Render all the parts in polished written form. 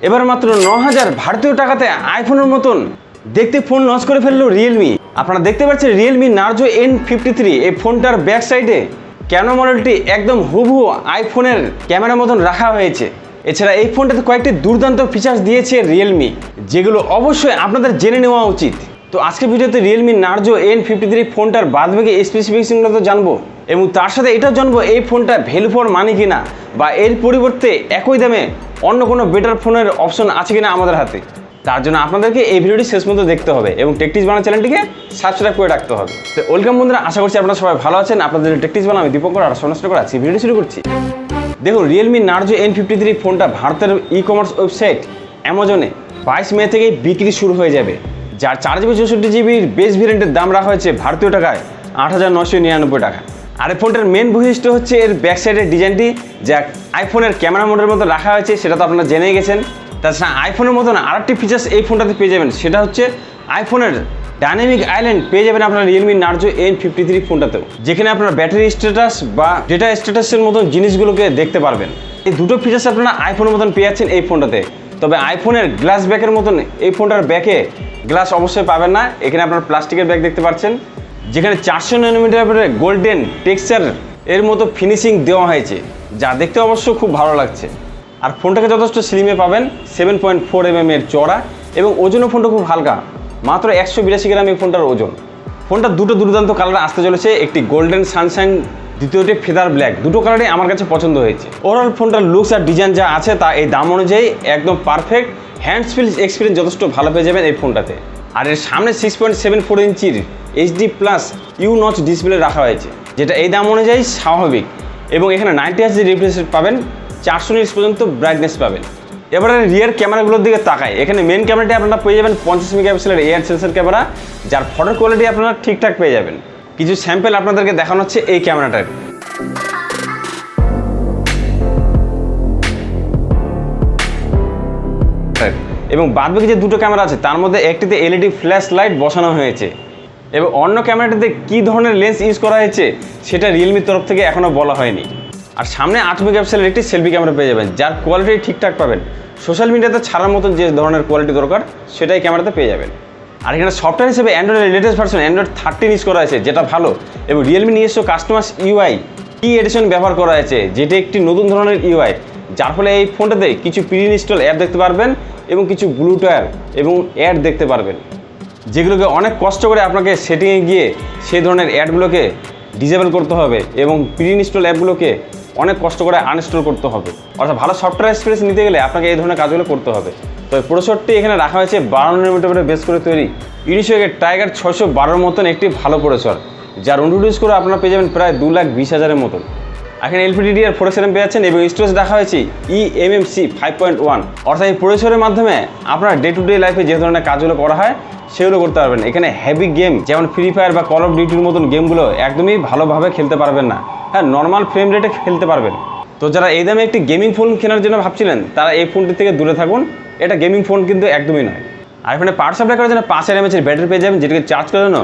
এবার মাত্র ৯,০০০ ভারতীয় টাকাতে আইফোনের মতন দেখতে ফোন লঞ্চ করে ফেললো রিয়েলমি। আপনারা দেখতে পাচ্ছেন রিয়েলমি নার্জো n53। এই ফোনটার ব্যাক সাইডে ক্যামেরা মডেলটি একদম হুবহু আইফোনের ক্যামেরার মতন রাখা হয়েছে। এছাড়া এই ফোনটাতে কয়েকটি দুর্দান্ত ফিচার্স দিয়েছে রিয়েলমি, যেগুলো অবশ্যই আপনাদের জেনে নেওয়া উচিত। তো আজকের ভিডিওতে রিয়েলমি নার্জো n53 ফোনটার বাদবাকি স্পেসিফিকেশনগুলো তো জানবো, এবং তার সাথে এটাও জানবো এই ফোনটা ভ্যালু ফর মানি কিনা, বা এর পরিবর্তে একই দামে অন্য কোনো বেটার ফোনের অপশন আছে কিনা আমাদের হাতে। তার জন্য আপনাদেরকে এই ভিডিওটি শেষ পর্যন্ত দেখতে হবে এবং টেকটিক্স বাংলা চ্যানেলটিকে সাবস্ক্রাইব করে রাখতে হবে। তো ওয়েলকাম বন্ধুরা, আশা করছি আপনারা সবাই ভালো আছেন। আপনাদের টেকটিক্স বাংলা আমি দীপঙ্কর আর সনষ্ট করে আছি। ভিডিও শুরু করছি। দেখুন, রিয়েলমি নার্জো n53 ফোনটা ভারতের ই কমার্স ওয়েবসাইট অ্যামাজনে 22 মে থেকেই বিক্রি শুরু হয়ে যাবে, যার 4GB 64GB বেস ভেরিয়েন্টের দাম রাখা হয়েছে ভারতীয় টাকায় 8,999 টাকা। আর এই ফোনটার মেন বৈশিষ্ট্য হচ্ছে এর ব্যাক সাইডের ডিজাইনটি, যা আইফোনের ক্যামেরা মোডের মতো রাখা হয়েছে, সেটা তো আপনারা জেনেই গেছেন। তাছাড়া আইফোনের মতন আরেকটি ফিচার্স এই ফোনটাতে পেয়ে যাবেন, সেটা হচ্ছে আইফোনের ডাইনামিক আইল্যান্ড পেয়ে যাবেন আপনারা রিয়েলমি নার্জো n53 ফোনটাতেও, যেখানে আপনারা ব্যাটারি স্ট্যাটাস বা ডেটা স্ট্যাটাসের মতন জিনিসগুলোকে দেখতে পারবেন। এই দুটো ফিচার্স আপনারা আইফোনের মতন পেয়ে যাচ্ছেন এই ফোনটাতে। তবে আইফোনের গ্লাস ব্যাকের মতন এই ফোনটার ব্যাকে গ্লাস অবশ্যই পাবেন না। এখানে আপনারা প্লাস্টিকের ব্যাগ দেখতে পাচ্ছেন, যেখানে 400 ন্যানোমিটার গোল্ডেন টেক্সচার এর মতো ফিনিশিং দেওয়া হয়েছে, যা দেখতে অবশ্য খুব ভালো লাগছে। আর ফোনটাকে যথেষ্ট স্লিমে পাবেন, 7.4 mm এর চড়া, এবং ওজনও ফোনটা খুব হালকা, মাত্র 182 গ্রাম এই ফোনটার ওজন। ফোনটা দুটো দুর্দান্ত কালার আসতে চলেছে, একটি গোল্ডেন সানশাইন, দ্বিতীয়টি ফেদার ব্ল্যাক। দুটো কালারই আমার কাছে পছন্দ হয়েছে। ওভারঅল ফোনটার লুকস আর ডিজাইন যা আছে তা এই দাম অনুযায়ী একদম পারফেক্ট। হ্যান্ডস ফিল এক্সপিরিয়েন্স যথেষ্ট ভালো পেয়ে যাবেন এই ফোনটাতে। আর এর সামনে 6.74 ইঞ্চির HD+ ইউ নচ ডিসপ্লে রাখা হয়েছে, যেটা এই দাম অনুযায়ী স্বাভাবিক, এবং এখানে 90 Hz রিফ্রেশ রেট পাবেন, 400 নিটস পর্যন্ত ব্রাইটনেস পাবেন। এবারে রিয়ার ক্যামেরাগুলোর দিকে তাকাই। এখানে মেন ক্যামেরাটি আপনারা পেয়ে যাবেন 50 মেগাপিক্সেলের এয়ার সেন্সর ক্যামেরা, যার ফটোর কোয়ালিটি আপনারা ঠিকঠাক পেয়ে যাবেন। কিছু স্যাম্পল আপনাদেরকে দেখানো হচ্ছে এই ক্যামেরাটার। এবং বাদবাকি যে দুটো ক্যামেরা আছে তার মধ্যে একটিতে LED ফ্ল্যাশ লাইট বসানো হয়েছে, এবং অন্য ক্যামেরাটিতে কী ধরনের লেন্স ইউজ করা হয়েছে সেটা রিয়েলমির তরফ থেকে এখনও বলা হয়নি। আর সামনে 8 মেগাপিক্সেলের একটি সেলফি ক্যামেরা পেয়ে যাবেন, যার কোয়ালিটি ঠিকঠাক পাবেন। সোশ্যাল মিডিয়াতে ছাড়ার মতন যে ধরনের কোয়ালিটি দরকার সেটাই ক্যামেরাতে পেয়ে যাবেন। আর এখানে সফটওয়্যার হিসেবে অ্যান্ড্রয়েডের লেটেস্ট ভার্সন অ্যান্ড্রয়েড 13 ইউজ করা হয়েছে, যেটা ভালো। এবং রিয়েলমি নিজস্ব কাস্টমাইজ UI কি এডিশন ব্যবহার করা হয়েছে, যেটি একটি নতুন ধরনের UI, যার ফলে এই ফোনটাতে কিছু প্রি ইনস্টল অ্যাপ দেখতে পারবেন এবং কিছু ব্লুটুথ এবং অ্যাড দেখতে পারবেন, যেগুলোকে অনেক কষ্ট করে আপনাকে সেটিংয়ে গিয়ে সেই ধরনের অ্যাডগুলোকে ডিসেবল করতে হবে, এবং প্রি ইনস্টল অ্যাপগুলোকে অনেক কষ্ট করে আনইনস্টল করতে হবে। অর্থাৎ ভালো সফটওয়্যার এক্সপিরিয়েন্স নিতে গেলে আপনাকে এই ধরনের কাজগুলো করতে হবে। তো প্রসেসরটি এখানে রাখা হয়েছে 12 ন্যানোমিটার বেস করে তৈরি ইউনিসোকের টাইগার 612 মতন একটি ভালো প্রসেসর, যার ইন্ট্রোডিউস করে আপনারা পেয়ে যাবেন প্রায় 2,20,000-এর মতন। এখানে LPDDR4 পেয়ে যাচ্ছেন, এবং স্টোরেজ রাখা হয়েছে eMMC 5.1। অর্থাৎ এই প্রসেসরের মাধ্যমে আপনারা ডে টু ডে লাইফে যে ধরনের কাজগুলো করা হয় সেগুলো করতে পারবেন। এখানে হেভি গেম যেমন ফ্রি ফায়ার বা কল অফ ডিউটির মতন গেমগুলো একদমই ভালোভাবে খেলতে পারবেন না। হ্যাঁ, নর্মাল ফ্রেম রেটে খেলতে পারবেন। তো যারা এই দামে একটি গেমিং ফোন কেনার জন্য ভাবছিলেন, তারা এই ফোনটি থেকে দূরে থাকুন। এটা গেমিং ফোন কিন্তু একদমই নয়। আর এখানে পাওয়ার সাপ্লাই করার জন্য 5000 mAh ব্যাটারি পেয়ে যাবেন, যেটাকে চার্জ করার জন্য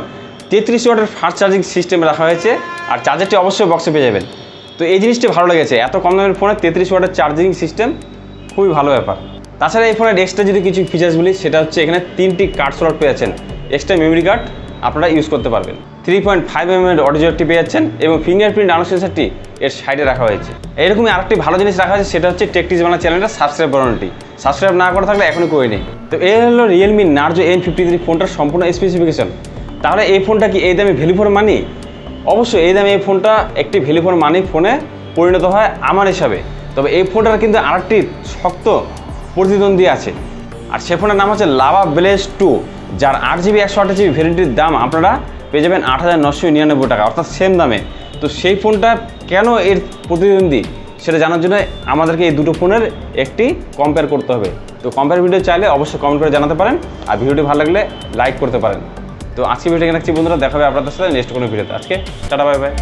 33 ওয়াটের ফাস্ট চার্জিং সিস্টেম রাখা হয়েছে। আর চার্জারটি অবশ্যই বক্সে পেয়ে যাবেন। তো এই জিনিসটি ভালো লেগেছে, এত কম দামের ফোনে 33 ওয়াটের চার্জিং সিস্টেম খুবই ভালো ব্যাপার। তাছাড়া এই ফোনের এক্সট্রা যদি কিছু ফিচার্স বলি, সেটা হচ্ছে এখানে 3টি কার্ড স্লট পেয়ে যাচ্ছেন, এক্সট্রা মেমোরি কার্ড আপনারা ইউজ করতে পারবেন। 3.5 mm এর অডিও জ্যাকটি পেয়ে যাচ্ছেন, এবং ফিঙ্গারপ্রিন্ট আনো সেন্সরটি এর সাইডে রাখা হয়েছে। এরকমই আরেকটি ভালো জিনিস রাখা হয়েছে, সেটা হচ্ছে টেকটিক্স বাংলা চ্যানেলটা সাবস্ক্রাইব বাটনটি সাবস্ক্রাইব না করা থাকলে এখনই করে নিই। তো এই হলো রিয়েলমি নার্জো n53 ফোনটার সম্পূর্ণ স্পেসিফিকেশন। তাহলে এই ফোনটা কি এই দামে ভ্যালু ফর মানি? অবশ্যই এই দামে এই ফোনটা একটি ভ্যালু ফর মানি ফোনে পরিণত হয় আমার হিসাবে। তবে এই ফোনটার কিন্তু আরেকটি শক্ত প্রতিদ্বন্দ্বী আছে, আর সে ফোনের নাম হচ্ছে লাভা ব্লেজ 2, যার 8GB 128GB ভ্যারিয়েন্টের দাম আপনারা পেয়ে যাবেন 8,999 টাকা, অর্থাৎ সেম দামে। তো সেই ফোনটা কেন এর প্রতিদ্বন্দ্বী সেটা জানার জন্য আমাদেরকে এই দুটো ফোনের একটি কম্পেয়ার করতে হবে। তো কম্পেয়ার ভিডিও চাইলে অবশ্যই কমেন্ট করে জানাতে পারেন, আর ভিডিওটি ভালো লাগলে লাইক করতে পারেন। তো আজকে ভিডিও রাখছি বন্ধুরা, দেখা হবে আপনাদের সাথে নেক্সট কোনো ভিডিওতে। আজকে টাটা, বাই বাই।